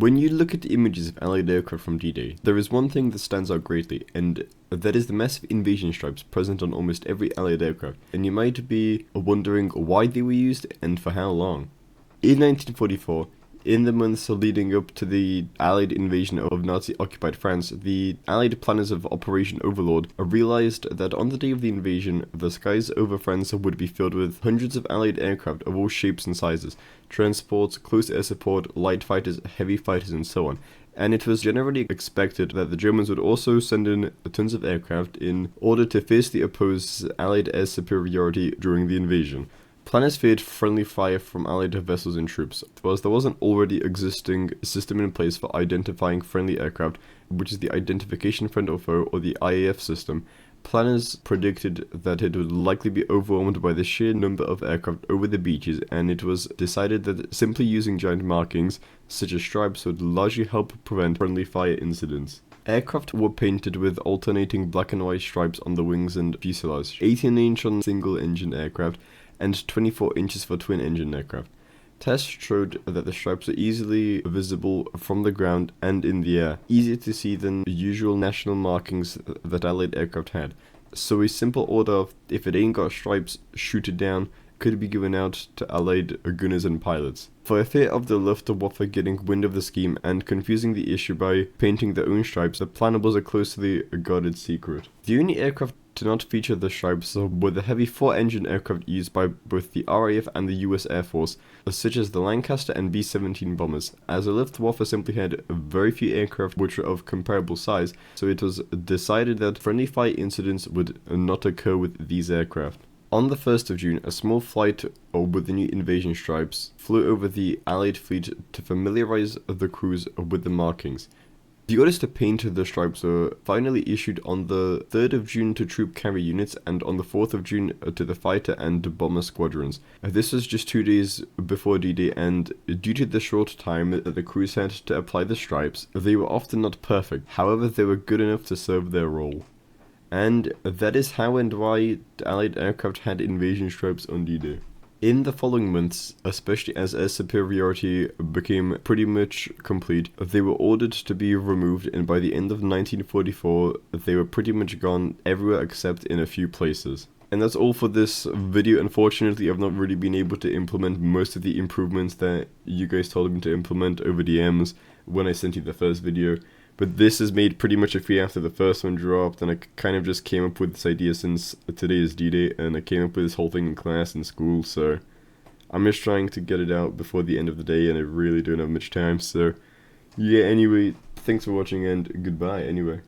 When you look at the images of Allied aircraft from D-Day, there is one thing that stands out greatly, and that is the massive invasion stripes present on almost every Allied aircraft, and you might be wondering why they were used and for how long. In 1944, in the months leading up to the Allied invasion of Nazi-occupied France, the Allied planners of Operation Overlord realized that on the day of the invasion, the skies over France would be filled with hundreds of Allied aircraft of all shapes and sizes, transports, close air support, light fighters, heavy fighters, and so on. And it was generally expected that the Germans would also send in tons of aircraft in order to fiercely oppose Allied air superiority during the invasion. Planners feared friendly fire from Allied vessels and troops, as there was an already existing system in place for identifying friendly aircraft, which is the Identification Friend or Foe, or the IAF system. Planners predicted that it would likely be overwhelmed by the sheer number of aircraft over the beaches, and it was decided that simply using giant markings, such as stripes, would largely help prevent friendly fire incidents. Aircraft were painted with alternating black and white stripes on the wings and fuselage, 18-inch on single-engine aircraft, and 24 inches for twin-engine aircraft. Tests showed that the stripes were easily visible from the ground and in the air, easier to see than the usual national markings that Allied aircraft had. So a simple order of, if it ain't got stripes, shoot it down, could be given out to Allied gunners and pilots. For fear of the Luftwaffe getting wind of the scheme and confusing the issue by painting their own stripes, the plan was a closely guarded secret. The only aircraft to not feature the stripes were the heavy 4-engine aircraft used by both the RAF and the US Air Force, such as the Lancaster and B-17 bombers, as the Luftwaffe simply had very few aircraft which were of comparable size, so it was decided that friendly fire incidents would not occur with these aircraft. On the 1st of June, a small flight with the new invasion stripes flew over the Allied fleet to familiarize the crews with the markings. The orders to paint the stripes were finally issued on the 3rd of June to troop carrier units and on the 4th of June to the fighter and bomber squadrons. This was just 2 days before D-Day, and due to the short time that the crews had to apply the stripes, they were often not perfect. However, they were good enough to serve their role. And that is how and why the Allied aircraft had invasion stripes on D-Day. In the following months, especially as air superiority became pretty much complete, they were ordered to be removed, and by the end of 1944, they were pretty much gone everywhere except in a few places. And that's all for this video. Unfortunately, I've not really been able to implement most of the improvements that you guys told me to implement over DMs when I sent you the first video. But this is made pretty much a free after the first one dropped, and I kind of just came up with this idea since today is D-Day, and I came up with this whole thing in class and school, so I'm just trying to get it out before the end of the day, and I really don't have much time, so yeah, anyway, thanks for watching, and goodbye, anyway.